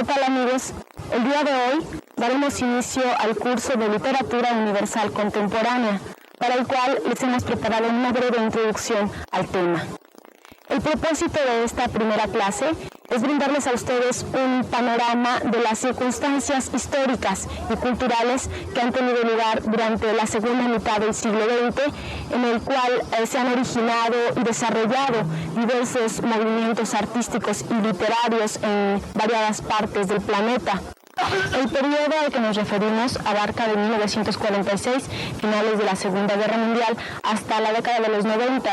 ¿Qué tal, amigos? El día de hoy daremos inicio al curso de Literatura Universal Contemporánea, para el cual les hemos preparado una breve introducción al tema. El propósito de esta primera clase es brindarles a ustedes un panorama de las circunstancias históricas y culturales que han tenido lugar durante la segunda mitad del siglo XX, en el cual se han originado y desarrollado diversos movimientos artísticos y literarios en variadas partes del planeta. El periodo al que nos referimos abarca de 1946, finales de la Segunda Guerra Mundial, hasta la década de los 90,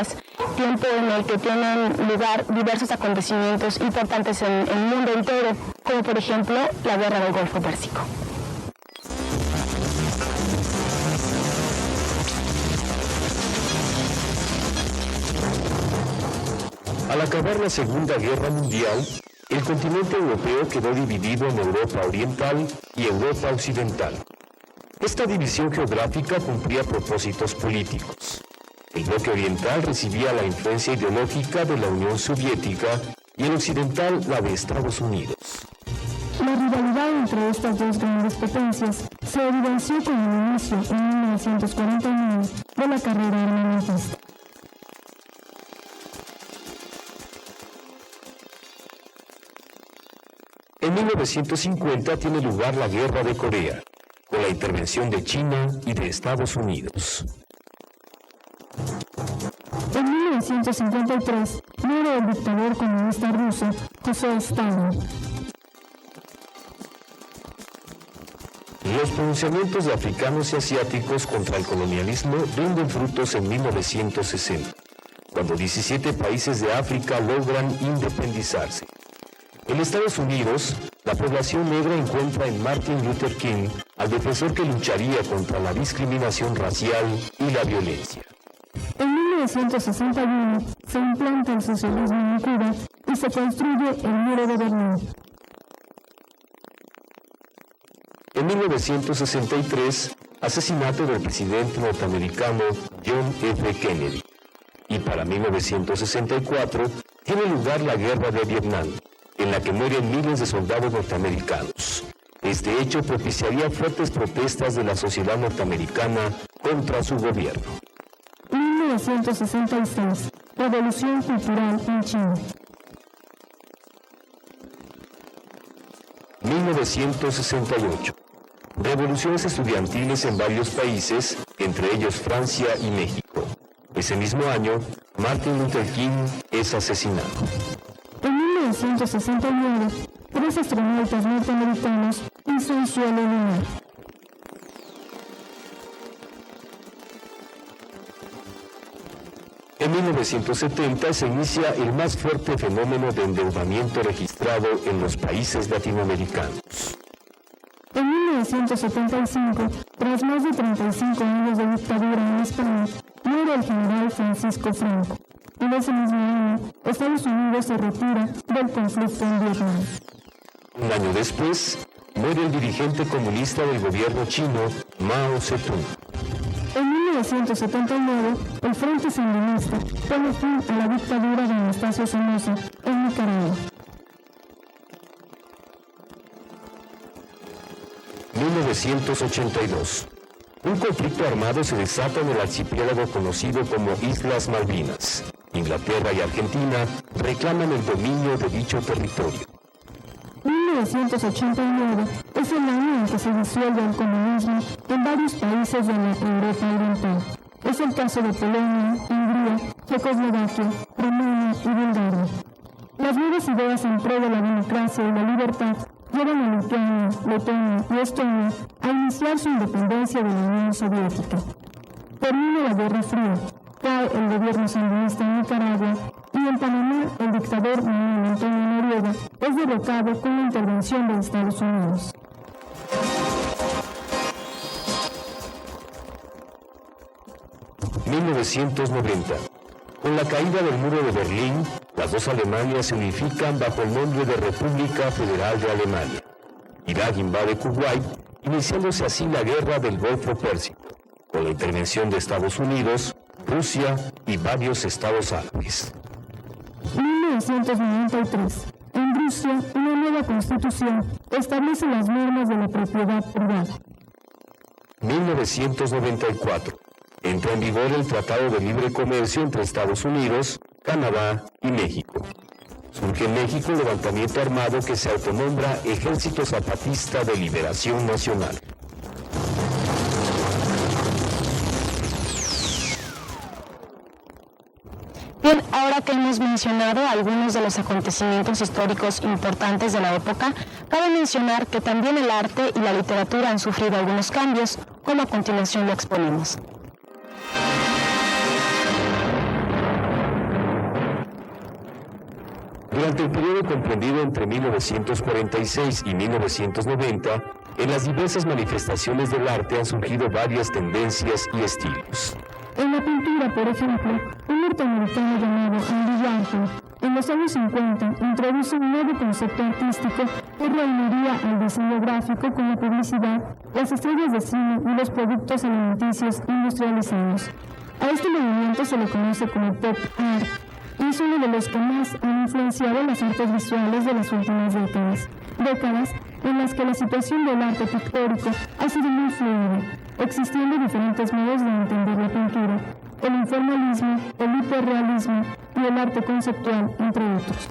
tiempo en el que tienen lugar diversos acontecimientos importantes en el mundo entero, como por ejemplo la Guerra del Golfo Pérsico. Al acabar la Segunda Guerra Mundial, el continente europeo quedó dividido en Europa Oriental y Europa Occidental. Esta división geográfica cumplía propósitos políticos. El bloque oriental recibía la influencia ideológica de la Unión Soviética y el occidental la de Estados Unidos. La rivalidad entre estas dos grandes potencias se evidenció con el inicio en 1949 de la carrera armamentista. En 1950 tiene lugar la Guerra de Corea, con la intervención de China y de Estados Unidos. En 1953 muere el dictador comunista ruso José Stalin. Los pronunciamientos de africanos y asiáticos contra el colonialismo rinden frutos en 1960, cuando 17 países de África logran independizarse. En Estados Unidos, la población negra encuentra en Martin Luther King al defensor que lucharía contra la discriminación racial y la violencia. En 1961 se implanta el socialismo en Cuba y se construye el Muro de Berlín. En 1963, asesinato del presidente norteamericano John F. Kennedy. Y para 1964, tiene lugar la Guerra de Vietnam, en la que mueren miles de soldados norteamericanos. Este hecho propiciaría fuertes protestas de la sociedad norteamericana contra su gobierno. 1966, Revolución Cultural en China. 1968, revoluciones estudiantiles en varios países, entre ellos Francia y México. Ese mismo año, Martin Luther King es asesinado. En 1969, 3 astronautas norteamericanos pisan suelo lunar. En 1970 se inicia el más fuerte fenómeno de endeudamiento registrado en los países latinoamericanos. En 1975, tras más de 35 años de dictadura en España, muere el general Francisco Franco. En ese mismo año, Estados Unidos se retira del conflicto en Vietnam. Un año después, muere el dirigente comunista del gobierno chino, Mao Zedong. En 1979, el Frente Sandinista pone fin a la dictadura de Anastasio Somoza en Nicaragua. 1982. Un conflicto armado se desata en el archipiélago conocido como Islas Malvinas. Inglaterra y Argentina reclaman el dominio de dicho territorio. 1989 es el año en que se disuelve el comunismo en varios países de la Europa Oriental. Es el caso de Polonia, Hungría, Checoslovaquia, Rumania y Bulgaria. Las nuevas ideas en pro de la democracia y la libertad llevan a Lituania, Letonia y Estonia a iniciar su independencia de la Unión Soviética. Termina la Guerra Fría, cae el gobierno sandinista en Nicaragua y en Panamá el dictador Manuel Antonio Noriega es derrocado con la intervención de Estados Unidos. ...1990... Con la caída del muro de Berlín, las dos Alemanias se unifican bajo el nombre de República Federal de Alemania. Irak invade Kuwait, iniciándose así la Guerra del Golfo Pérsico, con la intervención de Estados Unidos, Rusia y varios estados árabes. 1993. En Rusia, una nueva constitución establece las normas de la propiedad privada. 1994. Entra en vigor el Tratado de Libre Comercio entre Estados Unidos, Canadá y México. Surge en México un levantamiento armado que se autonombra Ejército Zapatista de Liberación Nacional. Bien, ahora que hemos mencionado algunos de los acontecimientos históricos importantes de la época, cabe mencionar que también el arte y la literatura han sufrido algunos cambios, como a continuación lo exponemos. Durante el periodo comprendido entre 1946 y 1990, en las diversas manifestaciones del arte han surgido varias tendencias y estilos. En la pintura, por ejemplo, un norteamericano llamado Andy Warhol, en los años 50, introduce un nuevo concepto artístico que reuniría al diseño gráfico con la publicidad, las estrellas de cine y los productos alimenticios industrializados. A este movimiento se le conoce como pop art, y es uno de los que más han influenciado las artes visuales de las últimas décadas en las que la situación del arte pictórico ha sido muy fluida, existiendo diferentes modos de entender la pintura, el informalismo, el hiperrealismo y el arte conceptual, entre otros.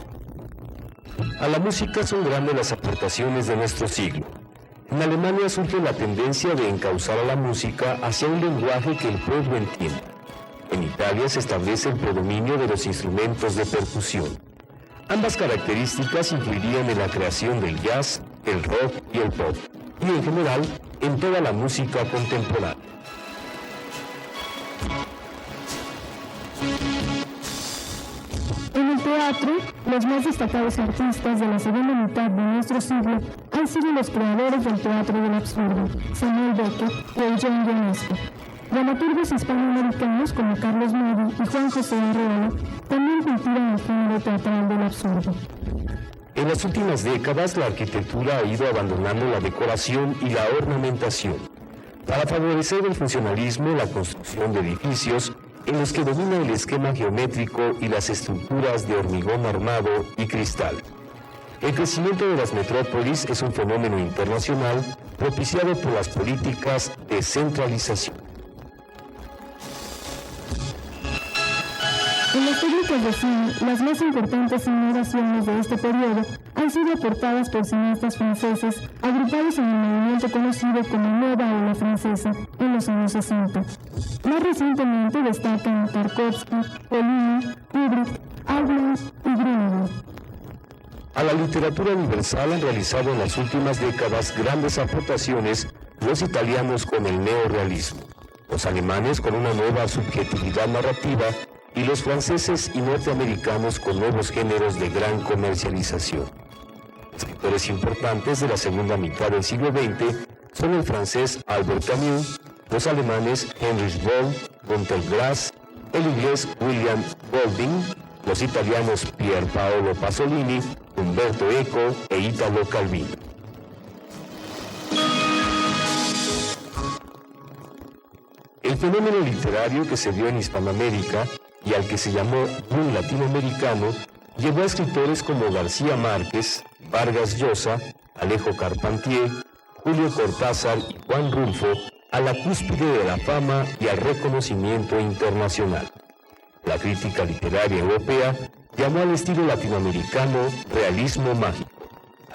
A la música son grandes las aportaciones de nuestro siglo. En Alemania surge la tendencia de encauzar a la música hacia un lenguaje que el pueblo entienda. En Italia se establece el predominio de los instrumentos de percusión. Ambas características influirían en la creación del jazz, el rock y el pop, y en general en toda la música contemporánea. En el teatro, los más destacados artistas de la segunda mitad de nuestro siglo han sido los creadores del teatro del absurdo, Samuel Beckett y Eugene Ionesco. Dramaturgos hispanoamericanos como Carlos Moody y Juan José Arreola también cultivan el género teatral del absurdo. En las últimas décadas, la arquitectura ha ido abandonando la decoración y la ornamentación para favorecer el funcionalismo, la construcción de edificios en los que domina el esquema geométrico y las estructuras de hormigón armado y cristal. El crecimiento de las metrópolis es un fenómeno internacional propiciado por las políticas de centralización. En las técnicas de cine, las más importantes innovaciones de este periodo han sido aportadas por cineastas franceses agrupados en el movimiento conocido como Nueva Ola Francesa en los años 60. Más recientemente destacan Tarkovsky, Fellini, Kubrick, Altman y Grünewald. A la literatura universal han realizado en las últimas décadas grandes aportaciones los italianos con el neorrealismo, los alemanes con una nueva subjetividad narrativa y los franceses y norteamericanos con nuevos géneros de gran comercialización. Escritores importantes de la segunda mitad del siglo XX son el francés Albert Camus, los alemanes Heinrich Böll, Günter Grass, el inglés William Golding, los italianos Pier Paolo Pasolini, Umberto Eco e Italo Calvino. El fenómeno literario que se dio en Hispanoamérica y al que se llamó boom latinoamericano llevó a escritores como García Márquez, Vargas Llosa, Alejo Carpentier, Julio Cortázar y Juan Rulfo a la cúspide de la fama y al reconocimiento internacional. La crítica literaria europea llamó al estilo latinoamericano realismo mágico,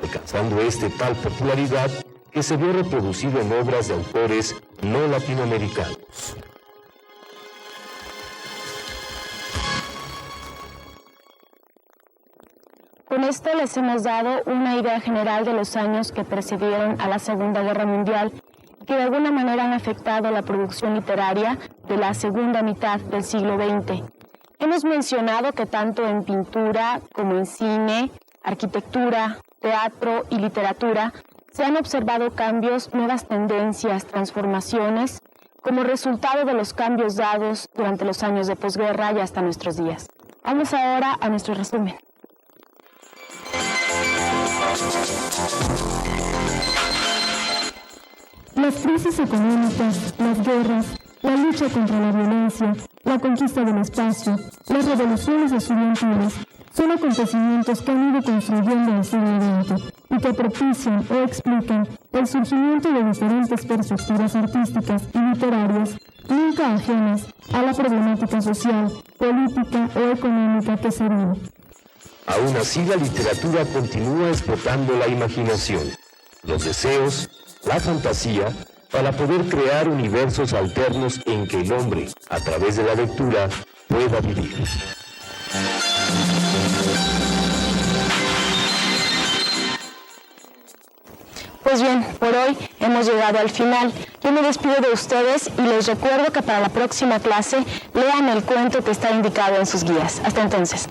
alcanzando tal popularidad que se vio reproducido en obras de autores no latinoamericanos. Con esto les hemos dado una idea general de los años que precedieron a la Segunda Guerra Mundial y que de alguna manera han afectado la producción literaria de la segunda mitad del siglo XX. Hemos mencionado que tanto en pintura como en cine, arquitectura, teatro y literatura se han observado cambios, nuevas tendencias, transformaciones, como resultado de los cambios dados durante los años de posguerra y hasta nuestros días. Vamos ahora a nuestro resumen. Las crisis económicas, las guerras, la lucha contra la violencia, la conquista del espacio, las revoluciones estudiantiles, son acontecimientos que han ido construyendo el siglo XX y que propician o explican el surgimiento de diferentes perspectivas artísticas y literarias nunca ajenas a la problemática social, política o económica que se vive. Aún así, la literatura continúa explotando la imaginación, los deseos, la fantasía, para poder crear universos alternos en que el hombre, a través de la lectura, pueda vivir. Pues bien, por hoy hemos llegado al final. Yo me despido de ustedes y les recuerdo que para la próxima clase lean el cuento que está indicado en sus guías. Hasta entonces.